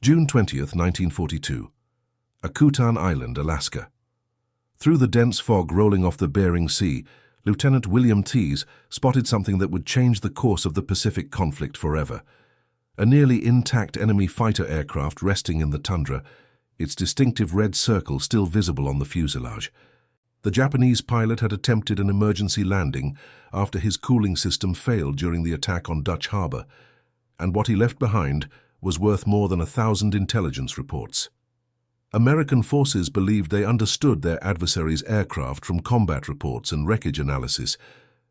June 20, 1942. Akutan Island, Alaska. Through the dense fog rolling off the Bering Sea, Lieutenant William Tease spotted something that would change the course of the Pacific conflict forever. A nearly intact enemy fighter aircraft resting in the tundra, its distinctive red circle still visible on the fuselage. The Japanese pilot had attempted an emergency landing after his cooling system failed during the attack on Dutch Harbor, and what he left behind was worth more than 1,000 intelligence reports. American forces believed they understood their adversary's aircraft from combat reports and wreckage analysis,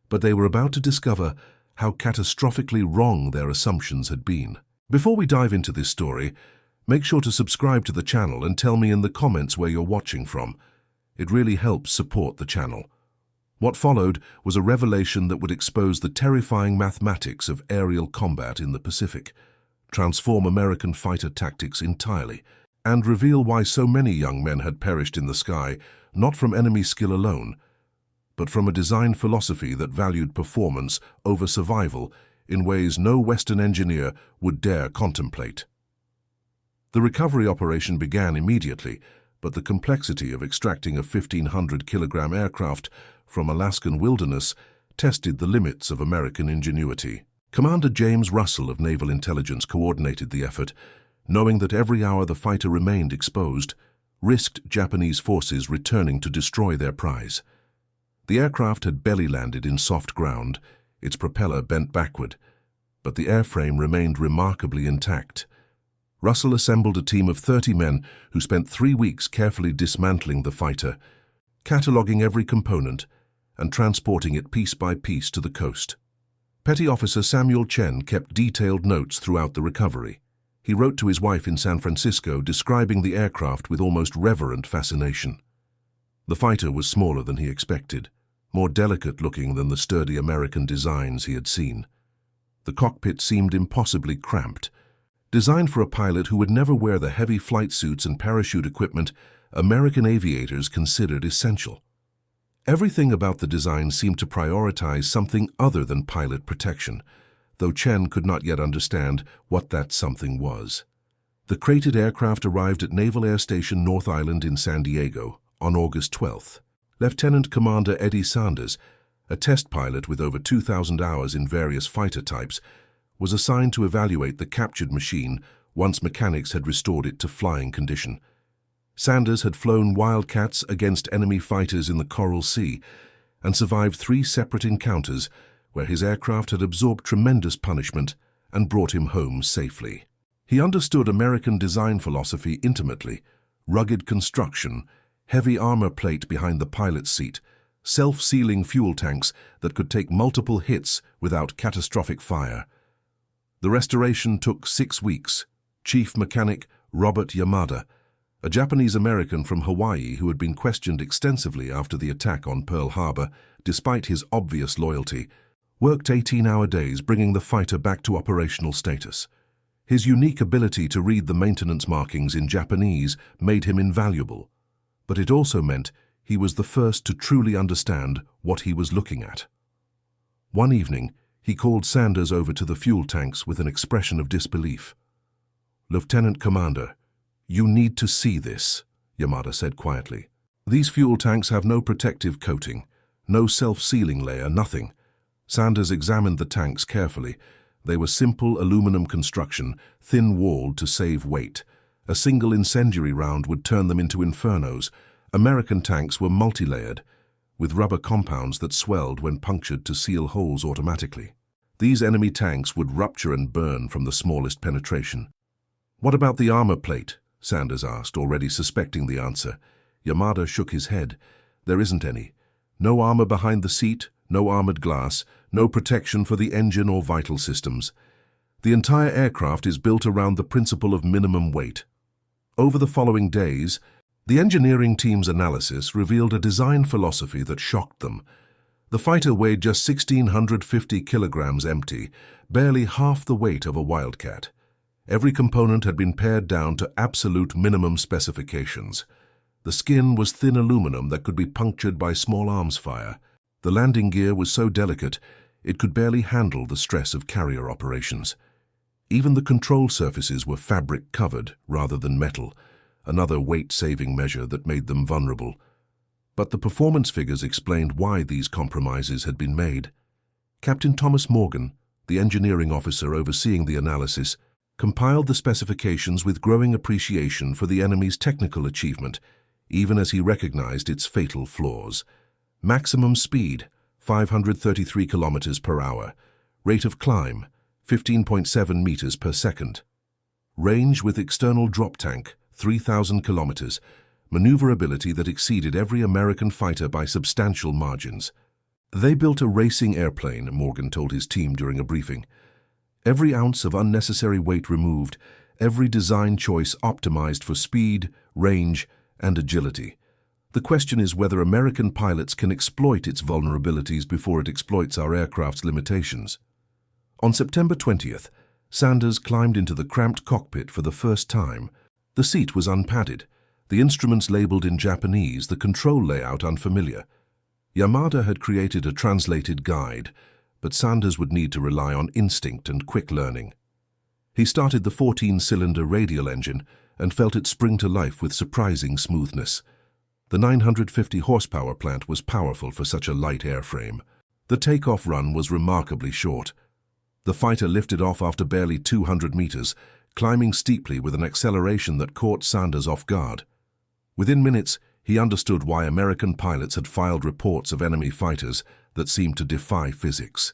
but they were about to discover how catastrophically wrong their assumptions had been. Before we dive into this story, make sure to subscribe to the channel and tell me in the comments where you're watching from. It really helps support the channel. What followed was a revelation that would expose the terrifying mathematics of aerial combat in the Pacific, transform American fighter tactics entirely, and reveal why so many young men had perished in the sky, not from enemy skill alone, but from a design philosophy that valued performance over survival in ways no Western engineer would dare contemplate. The recovery operation began immediately, but the complexity of extracting a 1,500-kilogram aircraft from Alaskan wilderness tested the limits of American ingenuity. Commander James Russell of Naval Intelligence coordinated the effort, knowing that every hour the fighter remained exposed, risked Japanese forces returning to destroy their prize. The aircraft had belly landed in soft ground, its propeller bent backward, but the airframe remained remarkably intact. Russell assembled a team of 30 men who spent 3 weeks carefully dismantling the fighter, cataloging every component, and transporting it piece by piece to the coast. Petty Officer Samuel Chen kept detailed notes throughout the recovery. He wrote to his wife in San Francisco, describing the aircraft with almost reverent fascination. The fighter was smaller than he expected, more delicate-looking than the sturdy American designs he had seen. The cockpit seemed impossibly cramped, designed for a pilot who would never wear the heavy flight suits and parachute equipment American aviators considered essential. Everything about the design seemed to prioritize something other than pilot protection, though Chen could not yet understand what that something was. The crated aircraft arrived at Naval Air Station North Island in San Diego on August 12th. Lieutenant Commander Eddie Sanders, a test pilot with over 2,000 hours in various fighter types, was assigned to evaluate the captured machine once mechanics had restored it to flying condition. Sanders had flown Wildcats against enemy fighters in the Coral Sea and survived 3 separate encounters where his aircraft had absorbed tremendous punishment and brought him home safely. He understood American design philosophy intimately: rugged construction, heavy armor plate behind the pilot's seat, self-sealing fuel tanks that could take multiple hits without catastrophic fire. The restoration took 6 weeks. Chief Mechanic Robert Yamada, a Japanese-American from Hawaii who had been questioned extensively after the attack on Pearl Harbor, despite his obvious loyalty, worked 18-hour days bringing the fighter back to operational status. His unique ability to read the maintenance markings in Japanese made him invaluable, but it also meant he was the first to truly understand what he was looking at. One evening, he called Sanders over to the fuel tanks with an expression of disbelief. "Lieutenant Commander, you need to see this," Yamada said quietly. "These fuel tanks have no protective coating, no self-sealing layer, nothing." Sanders examined the tanks carefully. They were simple aluminum construction, thin-walled to save weight. A single incendiary round would turn them into infernos. American tanks were multi-layered, with rubber compounds that swelled when punctured to seal holes automatically. These enemy tanks would rupture and burn from the smallest penetration. "What about the armor plate?" Sanders asked, already suspecting the answer. Yamada shook his head. "There isn't any. No armor behind the seat, no armored glass, no protection for the engine or vital systems. The entire aircraft is built around the principle of minimum weight." Over the following days, the engineering team's analysis revealed a design philosophy that shocked them. The fighter weighed just 1,650 kilograms empty, barely half the weight of a Wildcat. Every component had been pared down to absolute minimum specifications. The skin was thin aluminum that could be punctured by small arms fire. The landing gear was so delicate, it could barely handle the stress of carrier operations. Even the control surfaces were fabric-covered rather than metal, another weight-saving measure that made them vulnerable. But the performance figures explained why these compromises had been made. Captain Thomas Morgan, the engineering officer overseeing the analysis, compiled the specifications with growing appreciation for the enemy's technical achievement, even as he recognized its fatal flaws. Maximum speed, 533 kilometers per hour. Rate of climb, 15.7 meters per second. Range with external drop tank, 3,000 kilometers. Maneuverability that exceeded every American fighter by substantial margins. They built a racing airplane, Morgan told his team during a briefing. Every ounce of unnecessary weight removed, every design choice optimized for speed, range, and agility. The question is whether American pilots can exploit its vulnerabilities before it exploits our aircraft's limitations. On September 20th, Sanders climbed into the cramped cockpit for the first time. The seat was unpadded, the instruments labeled in Japanese, the control layout unfamiliar. Yamada had created a translated guide, but Sanders would need to rely on instinct and quick learning. He started the 14-cylinder radial engine and felt it spring to life with surprising smoothness. The 950 horsepower plant was powerful for such a light airframe. The takeoff run was remarkably short. The fighter lifted off after barely 200 meters, climbing steeply with an acceleration that caught Sanders off guard. Within minutes, he understood why American pilots had filed reports of enemy fighters that seemed to defy physics.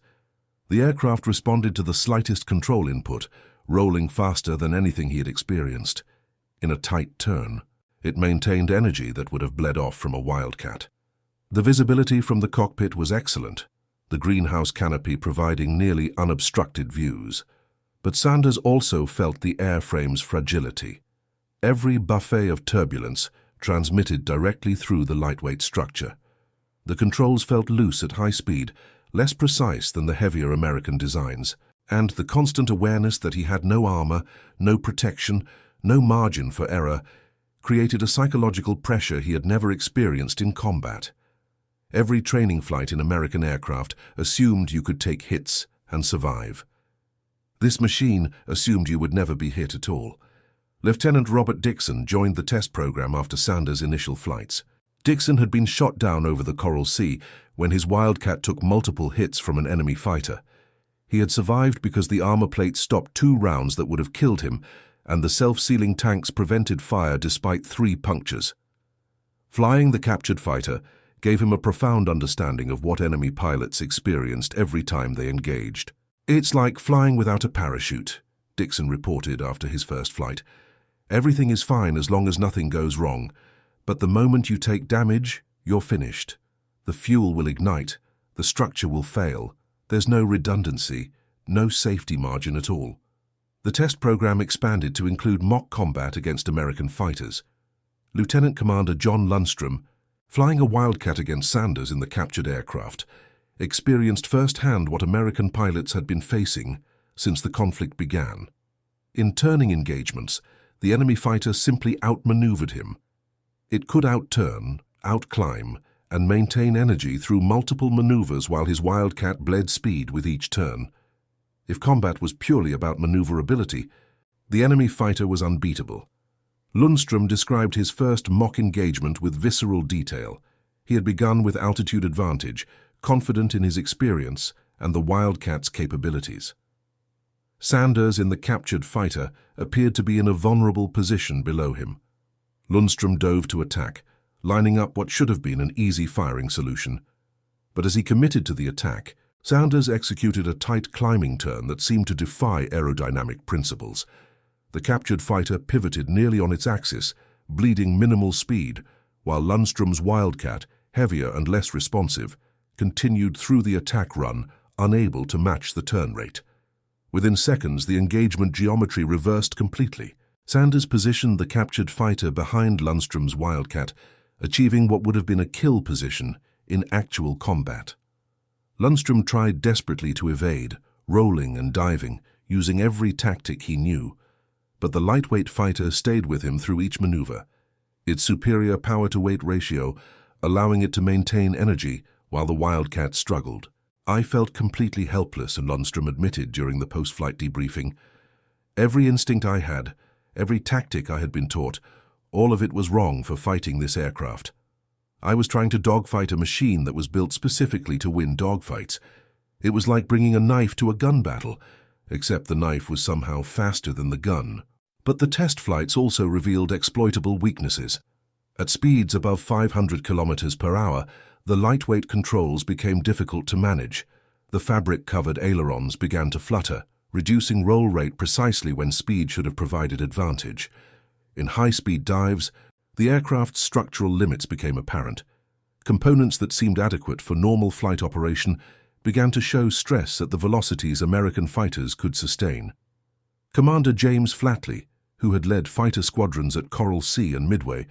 The aircraft responded to the slightest control input, rolling faster than anything he had experienced. In a tight turn, it maintained energy that would have bled off from a Wildcat. The visibility from the cockpit was excellent, the greenhouse canopy providing nearly unobstructed views. But Sanders also felt the airframe's fragility. Every buffet of turbulence transmitted directly through the lightweight structure. The controls felt loose at high speed, less precise than the heavier American designs, and the constant awareness that he had no armor, no protection, no margin for error, created a psychological pressure he had never experienced in combat. Every training flight in American aircraft assumed you could take hits and survive. This machine assumed you would never be hit at all. Lieutenant Robert Dixon joined the test program after Sanders' initial flights. Dixon had been shot down over the Coral Sea when his Wildcat took multiple hits from an enemy fighter. He had survived because the armor plate stopped 2 rounds that would have killed him, and the self-sealing tanks prevented fire despite 3 punctures. Flying the captured fighter gave him a profound understanding of what enemy pilots experienced every time they engaged. "It's like flying without a parachute," Dixon reported after his first flight. "Everything is fine as long as nothing goes wrong. But the moment you take damage, you're finished. The fuel will ignite, the structure will fail. There's no redundancy, no safety margin at all." The test program expanded to include mock combat against American fighters. Lieutenant Commander John Lundstrom, flying a Wildcat against Sanders in the captured aircraft, experienced firsthand what American pilots had been facing since the conflict began. In turning engagements, the enemy fighter simply outmaneuvered him. It could outturn, outclimb, and maintain energy through multiple maneuvers while his Wildcat bled speed with each turn. If combat was purely about maneuverability, the enemy fighter was unbeatable. Lundstrom described his first mock engagement with visceral detail. He had begun with altitude advantage, confident in his experience and the Wildcat's capabilities. Sanders in the captured fighter appeared to be in a vulnerable position below him. Lundstrom dove to attack, lining up what should have been an easy firing solution. But as he committed to the attack, Sanders executed a tight climbing turn that seemed to defy aerodynamic principles. The captured fighter pivoted nearly on its axis, bleeding minimal speed, while Lundstrom's Wildcat, heavier and less responsive, continued through the attack run, unable to match the turn rate. Within seconds, the engagement geometry reversed completely. Sanders positioned the captured fighter behind Lundstrom's Wildcat, achieving what would have been a kill position in actual combat. Lundstrom tried desperately to evade, rolling and diving, using every tactic he knew. But the lightweight fighter stayed with him through each maneuver, its superior power-to-weight ratio allowing it to maintain energy while the Wildcat struggled. "I felt completely helpless," Lundstrom admitted during the post-flight debriefing. Every instinct I had, every tactic I had been taught, all of it was wrong for fighting this aircraft. I was trying to dogfight a machine that was built specifically to win dogfights. It was like bringing a knife to a gun battle, except the knife was somehow faster than the gun. But the test flights also revealed exploitable weaknesses. At speeds above 500 kilometers per hour, the lightweight controls became difficult to manage. The fabric-covered ailerons began to flutter, reducing roll rate precisely when speed should have provided advantage. In high-speed dives, the aircraft's structural limits became apparent. Components that seemed adequate for normal flight operation began to show stress at the velocities American fighters could sustain. Commander James Flatley, who had led fighter squadrons at Coral Sea and Midway,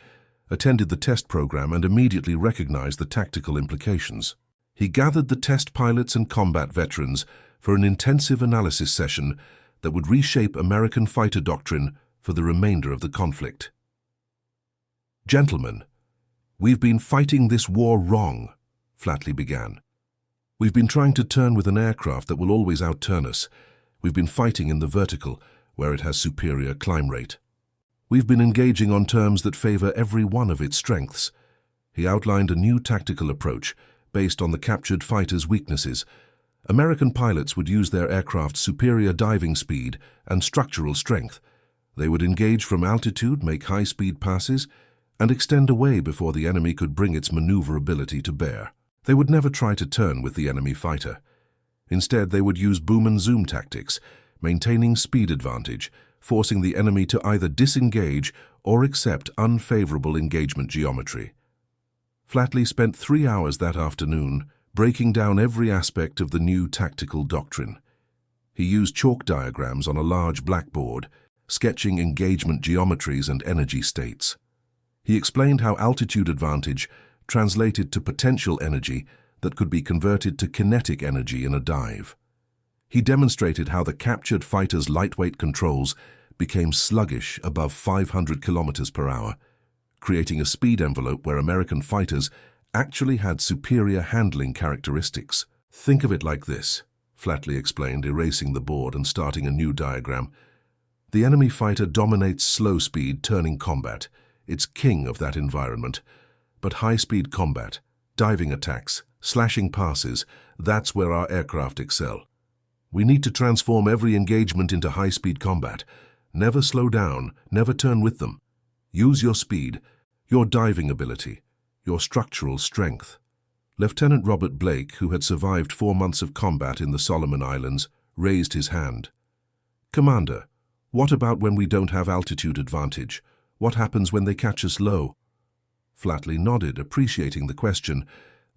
attended the test program and immediately recognized the tactical implications. He gathered the test pilots and combat veterans for an intensive analysis session that would reshape American fighter doctrine for the remainder of the conflict. "Gentlemen, we've been fighting this war wrong," Flatley began. "We've been trying to turn with an aircraft that will always outturn us. We've been fighting in the vertical, where it has superior climb rate. We've been engaging on terms that favor every one of its strengths." He outlined a new tactical approach based on the captured fighters' weaknesses. American pilots would use their aircraft's superior diving speed and structural strength. They would engage from altitude, make high-speed passes, and extend away before the enemy could bring its maneuverability to bear. They would never try to turn with the enemy fighter. Instead, they would use boom and zoom tactics, maintaining speed advantage, forcing the enemy to either disengage or accept unfavorable engagement geometry. Flatley spent 3 hours that afternoon breaking down every aspect of the new tactical doctrine. He used chalk diagrams on a large blackboard, sketching engagement geometries and energy states. He explained how altitude advantage translated to potential energy that could be converted to kinetic energy in a dive. He demonstrated how the captured fighter's lightweight controls became sluggish above 500 kilometers per hour, creating a speed envelope where American fighters actually had superior handling characteristics. "Think of it like this," Flatley explained, erasing the board and starting a new diagram. "The enemy fighter dominates slow-speed turning combat. It's king of that environment. But high-speed combat, diving attacks, slashing passes, that's where our aircraft excel. We need to transform every engagement into high-speed combat. Never slow down, never turn with them. Use your speed, your diving ability, your structural strength." Lieutenant Robert Blake, who had survived 4 months of combat in the Solomon Islands, raised his hand. "Commander, what about when we don't have altitude advantage? What happens when they catch us low?" Flatley nodded, appreciating the question.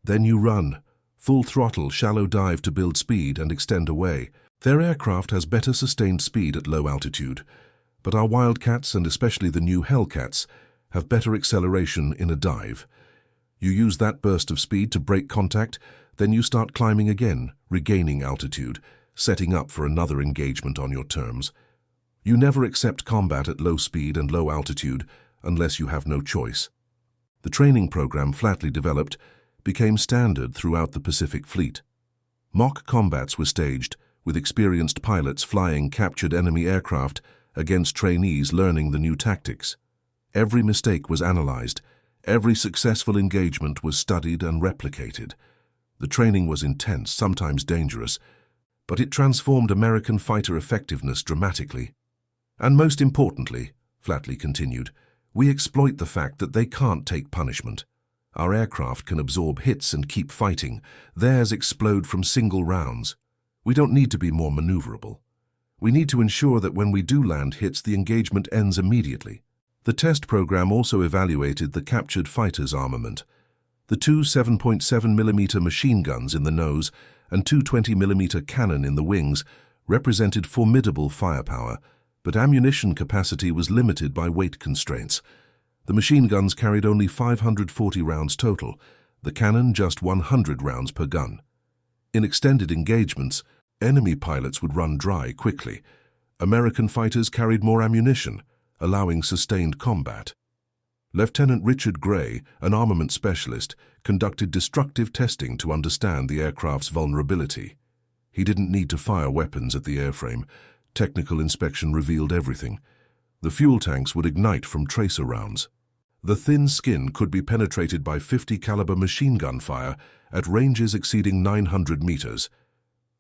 "Then you run. Full throttle, shallow dive to build speed and extend away. Their aircraft has better sustained speed at low altitude, but our Wildcats, and especially the new Hellcats, have better acceleration in a dive. You use that burst of speed to break contact, then you start climbing again, regaining altitude, setting up for another engagement on your terms. You never accept combat at low speed and low altitude unless you have no choice." The training program Flatley developed became standard throughout the Pacific Fleet. Mock combats were staged, with experienced pilots flying captured enemy aircraft against trainees learning the new tactics. Every mistake was analyzed. Every successful engagement was studied and replicated. The training was intense, sometimes dangerous, but it transformed American fighter effectiveness dramatically. "And most importantly," Flatley continued, "we exploit the fact that they can't take punishment. Our aircraft can absorb hits and keep fighting. Theirs explode from single rounds. We don't need to be more maneuverable. We need to ensure that when we do land hits, the engagement ends immediately." The test program also evaluated the captured fighter's armament. The 2 7.7mm machine guns in the nose and 2 20mm cannon in the wings represented formidable firepower, but ammunition capacity was limited by weight constraints. The machine guns carried only 540 rounds total, the cannon just 100 rounds per gun. In extended engagements, enemy pilots would run dry quickly. American fighters carried more ammunition, allowing sustained combat. Lieutenant Richard Gray, an armament specialist, conducted destructive testing to understand the aircraft's vulnerability. He didn't need to fire weapons at the airframe. Technical inspection revealed everything. The fuel tanks would ignite from tracer rounds. The thin skin could be penetrated by 50 caliber machine gun fire at ranges exceeding 900 meters.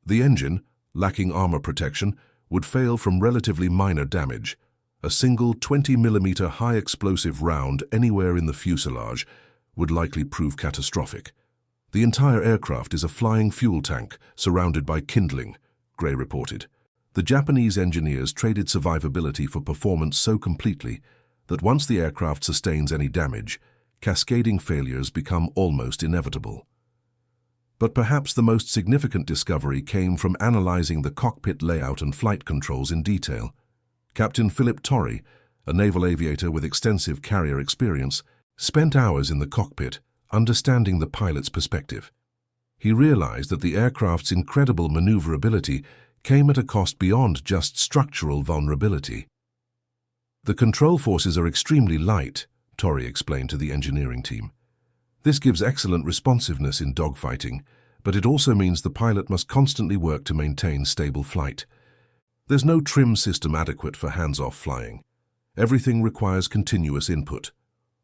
The engine, lacking armor protection, would fail from relatively minor damage. A single 20mm high explosive round anywhere in the fuselage would likely prove catastrophic. The entire aircraft is a flying fuel tank surrounded by kindling, Gray reported. The Japanese engineers traded survivability for performance so completely that once the aircraft sustains any damage, cascading failures become almost inevitable. But perhaps the most significant discovery came from analyzing the cockpit layout and flight controls in detail. Captain Philip Torrey, a naval aviator with extensive carrier experience, spent hours in the cockpit understanding the pilot's perspective. He realized that the aircraft's incredible maneuverability came at a cost beyond just structural vulnerability. The control forces are extremely light, Torrey explained to the engineering team. This gives excellent responsiveness in dogfighting, but it also means the pilot must constantly work to maintain stable flight. There's no trim system adequate for hands-off flying. Everything requires continuous input.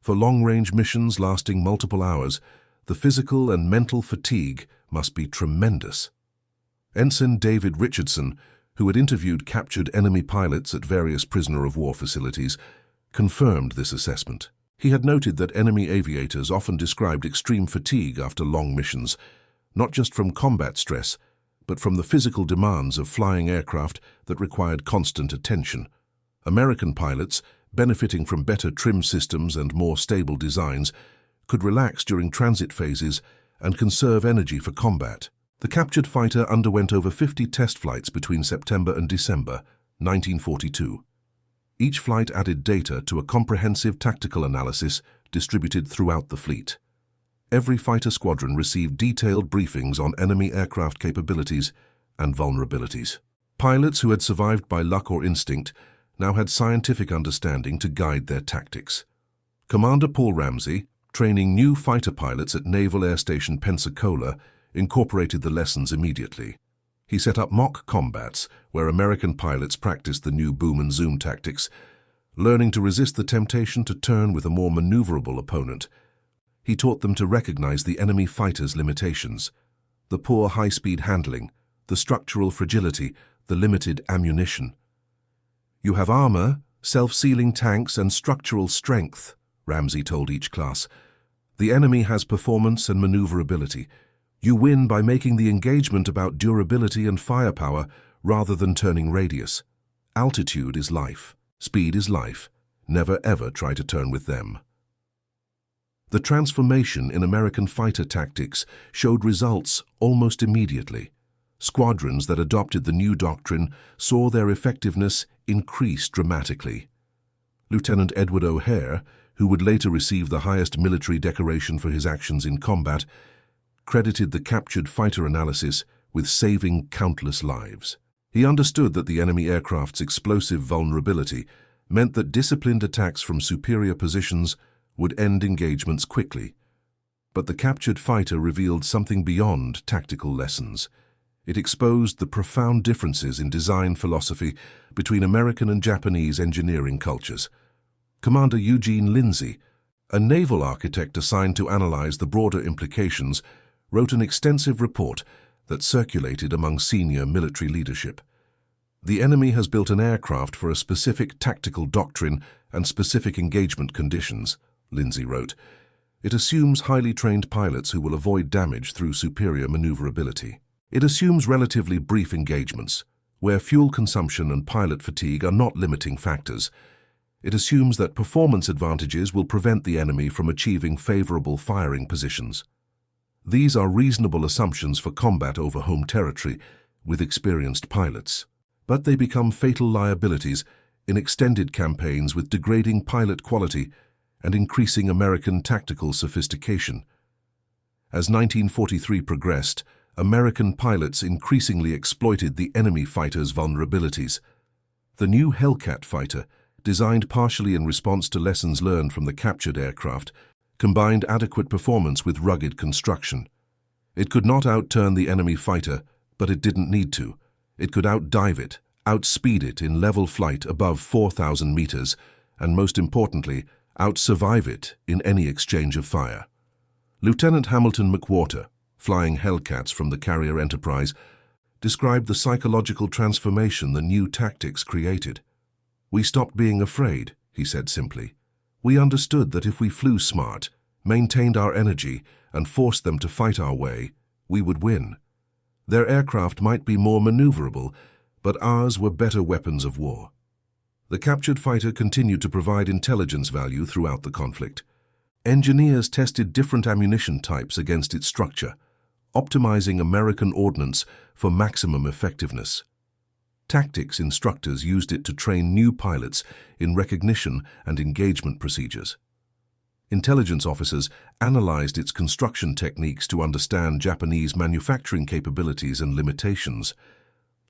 For long-range missions lasting multiple hours, the physical and mental fatigue must be tremendous. Ensign David Richardson, who had interviewed captured enemy pilots at various prisoner-of-war facilities, confirmed this assessment. He had noted that enemy aviators often described extreme fatigue after long missions, not just from combat stress, but from the physical demands of flying aircraft that required constant attention. American pilots, benefiting from better trim systems and more stable designs, could relax during transit phases and conserve energy for combat. The captured fighter underwent over 50 test flights between September and December 1942. Each flight added data to a comprehensive tactical analysis distributed throughout the fleet. Every fighter squadron received detailed briefings on enemy aircraft capabilities and vulnerabilities. Pilots who had survived by luck or instinct now had scientific understanding to guide their tactics. Commander Paul Ramsey, training new fighter pilots at Naval Air Station Pensacola, incorporated the lessons immediately. He set up mock combats where American pilots practiced the new boom and zoom tactics, learning to resist the temptation to turn with a more maneuverable opponent. He taught them to recognize the enemy fighter's limitations, the poor high-speed handling, the structural fragility, the limited ammunition. "You have armor, self-sealing tanks, and structural strength," Ramsey told each class. "The enemy has performance and maneuverability. You win by making the engagement about durability and firepower rather than turning radius. Altitude is life. Speed is life. Never ever try to turn with them." The transformation in American fighter tactics showed results almost immediately. Squadrons that adopted the new doctrine saw their effectiveness increase dramatically. Lieutenant Edward O'Hare, who would later receive the highest military decoration for his actions in combat, credited the captured fighter analysis with saving countless lives. He understood that the enemy aircraft's explosive vulnerability meant that disciplined attacks from superior positions would end engagements quickly. But the captured fighter revealed something beyond tactical lessons. It exposed the profound differences in design philosophy between American and Japanese engineering cultures. Commander Eugene Lindsay, a naval architect assigned to analyze the broader implications, wrote an extensive report that circulated among senior military leadership. "The enemy has built an aircraft for a specific tactical doctrine and specific engagement conditions," Lindsay wrote. "It assumes highly trained pilots who will avoid damage through superior maneuverability. It assumes relatively brief engagements, where fuel consumption and pilot fatigue are not limiting factors. It assumes that performance advantages will prevent the enemy from achieving favorable firing positions. These are reasonable assumptions for combat over home territory with experienced pilots, but they become fatal liabilities in extended campaigns with degrading pilot quality and increasing American tactical sophistication." As 1943 progressed, American pilots increasingly exploited the enemy fighter's vulnerabilities. The new Hellcat fighter, designed partially in response to lessons learned from the captured aircraft, combined adequate performance with rugged construction. It could not outturn the enemy fighter, but it didn't need to. It could outdive it, outspeed it in level flight above 4,000 meters, and most importantly, outsurvive it in any exchange of fire. Lieutenant Hamilton McWhorter, flying Hellcats from the carrier Enterprise, described the psychological transformation the new tactics created. "We stopped being afraid," he said simply. "We understood that if we flew smart, maintained our energy, and forced them to fight our way, we would win. Their aircraft might be more maneuverable, but ours were better weapons of war." The captured fighter continued to provide intelligence value throughout the conflict. Engineers tested different ammunition types against its structure, optimizing American ordnance for maximum effectiveness. Tactics instructors used it to train new pilots in recognition and engagement procedures. Intelligence officers analyzed its construction techniques to understand Japanese manufacturing capabilities and limitations.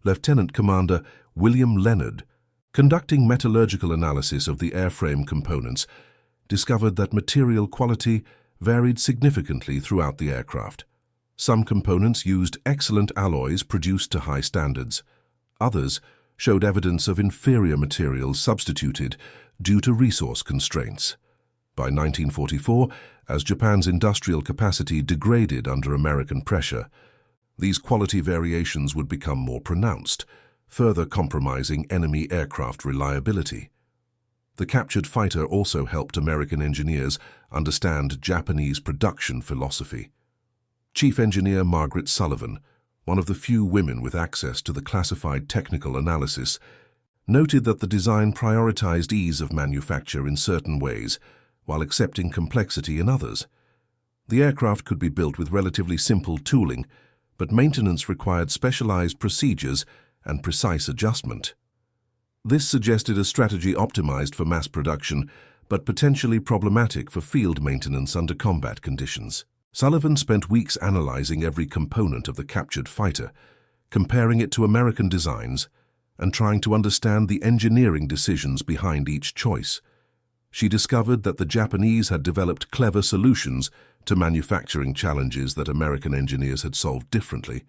Lieutenant Commander William Leonard, conducting metallurgical analysis of the airframe components, discovered that material quality varied significantly throughout the aircraft. Some components used excellent alloys produced to high standards. Others showed evidence of inferior materials substituted due to resource constraints. By 1944, as Japan's industrial capacity degraded under American pressure, these quality variations would become more pronounced, further compromising enemy aircraft reliability. The captured fighter also helped American engineers understand Japanese production philosophy. Chief Engineer Margaret Sullivan, one of the few women with access to the classified technical analysis, noted that the design prioritized ease of manufacture in certain ways, while accepting complexity in others. The aircraft could be built with relatively simple tooling, but maintenance required specialized procedures and precise adjustment. This suggested a strategy optimized for mass production, but potentially problematic for field maintenance under combat conditions. Sullivan spent weeks analyzing every component of the captured fighter, comparing it to American designs, and trying to understand the engineering decisions behind each choice. She discovered that the Japanese had developed clever solutions to manufacturing challenges that American engineers had solved differently.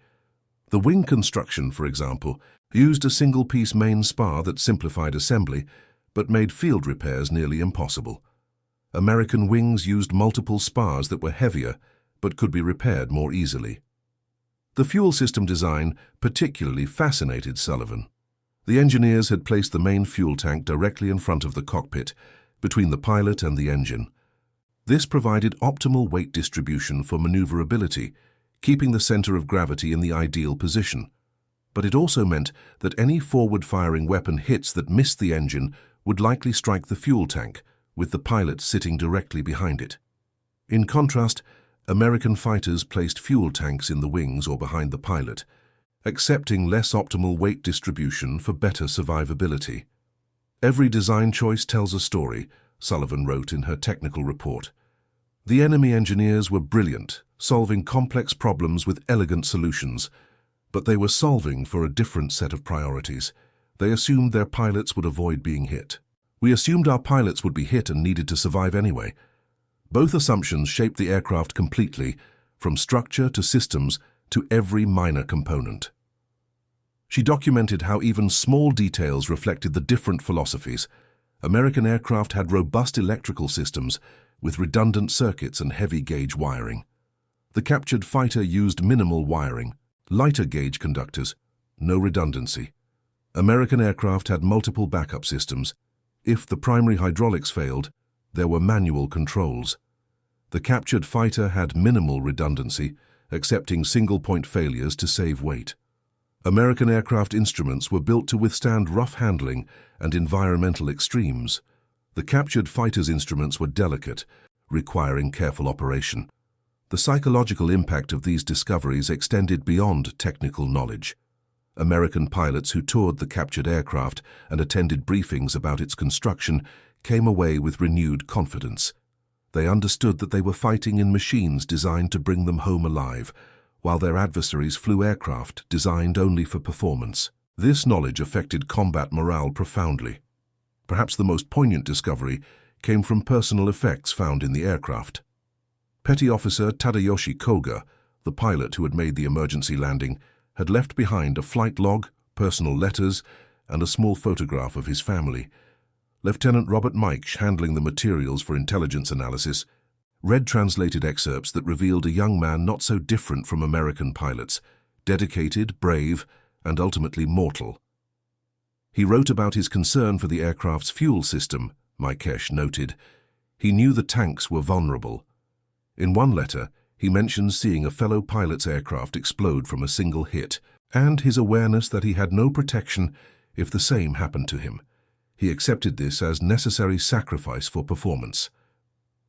The wing construction, for example, used a single-piece main spar that simplified assembly, but made field repairs nearly impossible. American wings used multiple spars that were heavier, but could be repaired more easily. The fuel system design particularly fascinated Sullivan. The engineers had placed the main fuel tank directly in front of the cockpit, between the pilot and the engine. This provided optimal weight distribution for maneuverability, keeping the center of gravity in the ideal position. But it also meant that any forward-firing weapon hits that missed the engine would likely strike the fuel tank, with the pilot sitting directly behind it. In contrast, American fighters placed fuel tanks in the wings or behind the pilot, accepting less optimal weight distribution for better survivability. "Every design choice tells a story," Sullivan wrote in her technical report. The enemy engineers were brilliant, solving complex problems with elegant solutions, but they were solving for a different set of priorities. They assumed their pilots would avoid being hit. "We assumed our pilots would be hit and needed to survive anyway." Both assumptions shaped the aircraft completely, from structure to systems to every minor component. She documented how even small details reflected the different philosophies. American aircraft had robust electrical systems with redundant circuits and heavy-gauge wiring. The captured fighter used minimal wiring, lighter gauge conductors, no redundancy. American aircraft had multiple backup systems. If the primary hydraulics failed, there were manual controls. The captured fighter had minimal redundancy, accepting single-point failures to save weight. American aircraft instruments were built to withstand rough handling and environmental extremes. The captured fighter's instruments were delicate, requiring careful operation. The psychological impact of these discoveries extended beyond technical knowledge. American pilots who toured the captured aircraft and attended briefings about its construction came away with renewed confidence. They understood that they were fighting in machines designed to bring them home alive, while their adversaries flew aircraft designed only for performance. This knowledge affected combat morale profoundly. Perhaps the most poignant discovery came from personal effects found in the aircraft. Petty Officer Tadayoshi Koga, the pilot who had made the emergency landing, had left behind a flight log, personal letters, and a small photograph of his family. Lieutenant Robert Mike, handling the materials for intelligence analysis, read translated excerpts that revealed a young man not so different from American pilots, dedicated, brave, and ultimately mortal. He wrote about his concern for the aircraft's fuel system, Mikesh noted. He knew the tanks were vulnerable. In one letter, he mentions seeing a fellow pilot's aircraft explode from a single hit, and his awareness that he had no protection if the same happened to him. He accepted this as necessary sacrifice for performance.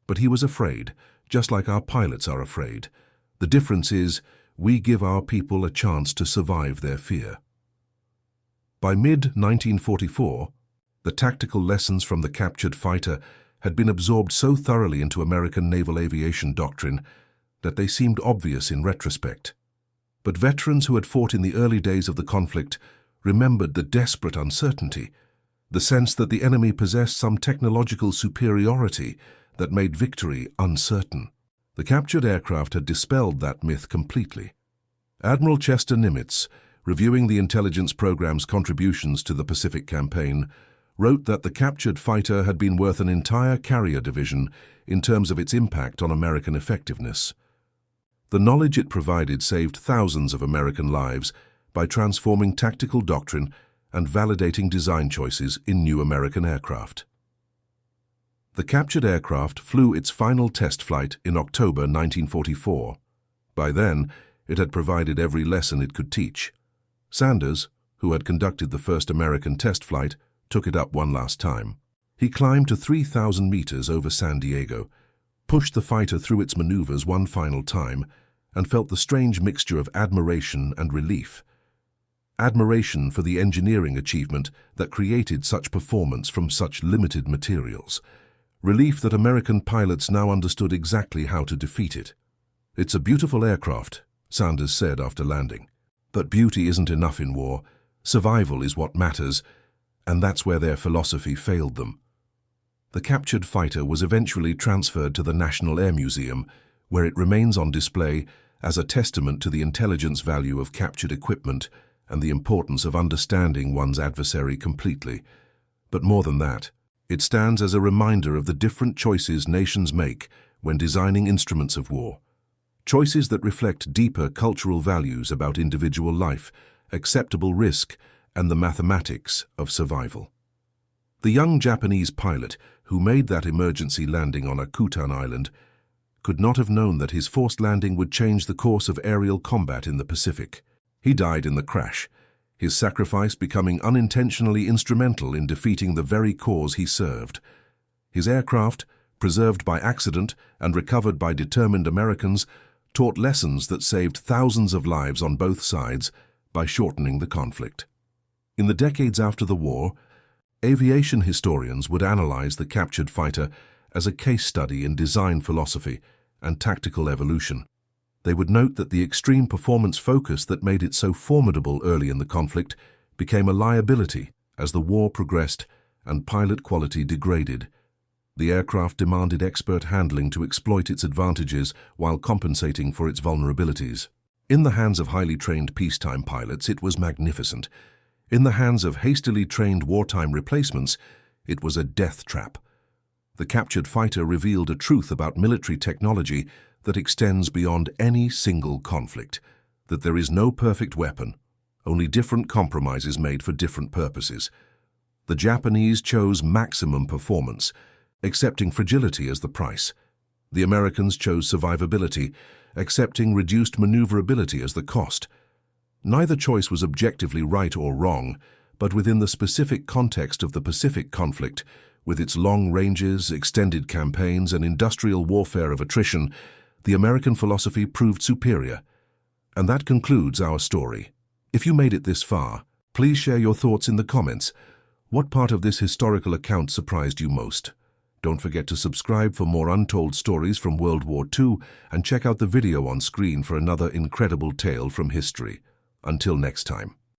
But he was afraid, just like our pilots are afraid. The difference is, we give our people a chance to survive their fear. By mid-1944, the tactical lessons from the captured fighter had been absorbed so thoroughly into American naval aviation doctrine that they seemed obvious in retrospect. But veterans who had fought in the early days of the conflict remembered the desperate uncertainty, the sense that the enemy possessed some technological superiority that made victory uncertain. The captured aircraft had dispelled that myth completely. Admiral Chester Nimitz, reviewing the intelligence program's contributions to the Pacific campaign, wrote that the captured fighter had been worth an entire carrier division in terms of its impact on American effectiveness. The knowledge it provided saved thousands of American lives by transforming tactical doctrine and validating design choices in new American aircraft. The captured aircraft flew its final test flight in October 1944. By then, it had provided every lesson it could teach. Sanders, who had conducted the first American test flight, took it up one last time. He climbed to 3,000 meters over San Diego, pushed the fighter through its maneuvers one final time, and felt the strange mixture of admiration and relief. Admiration for the engineering achievement that created such performance from such limited materials. Relief that American pilots now understood exactly how to defeat it. "It's a beautiful aircraft," Sanders said after landing. "But beauty isn't enough in war. Survival is what matters, and that's where their philosophy failed them." The captured fighter was eventually transferred to the National Air Museum, where it remains on display as a testament to the intelligence value of captured equipment and the importance of understanding one's adversary completely. But more than that, it stands as a reminder of the different choices nations make when designing instruments of war. Choices that reflect deeper cultural values about individual life, acceptable risk, and the mathematics of survival. The young Japanese pilot who made that emergency landing on Akutan Island could not have known that his forced landing would change the course of aerial combat in the Pacific. He died in the crash, his sacrifice becoming unintentionally instrumental in defeating the very cause he served. His aircraft, preserved by accident and recovered by determined Americans, taught lessons that saved thousands of lives on both sides by shortening the conflict. In the decades after the war, aviation historians would analyze the captured fighter as a case study in design philosophy and tactical evolution. They would note that the extreme performance focus that made it so formidable early in the conflict became a liability as the war progressed and pilot quality degraded. The aircraft demanded expert handling to exploit its advantages while compensating for its vulnerabilities. In the hands of highly trained peacetime pilots, it was magnificent. In the hands of hastily trained wartime replacements, it was a death trap. The captured fighter revealed a truth about military technology that extends beyond any single conflict, that there is no perfect weapon, only different compromises made for different purposes. The Japanese chose maximum performance, accepting fragility as the price. The Americans chose survivability, accepting reduced maneuverability as the cost. Neither choice was objectively right or wrong, but within the specific context of the Pacific conflict, with its long ranges, extended campaigns, and industrial warfare of attrition, the American philosophy proved superior. And that concludes our story. If you made it this far, please share your thoughts in the comments. What part of this historical account surprised you most? Don't forget to subscribe for more untold stories from World War II and check out the video on screen for another incredible tale from history. Until next time.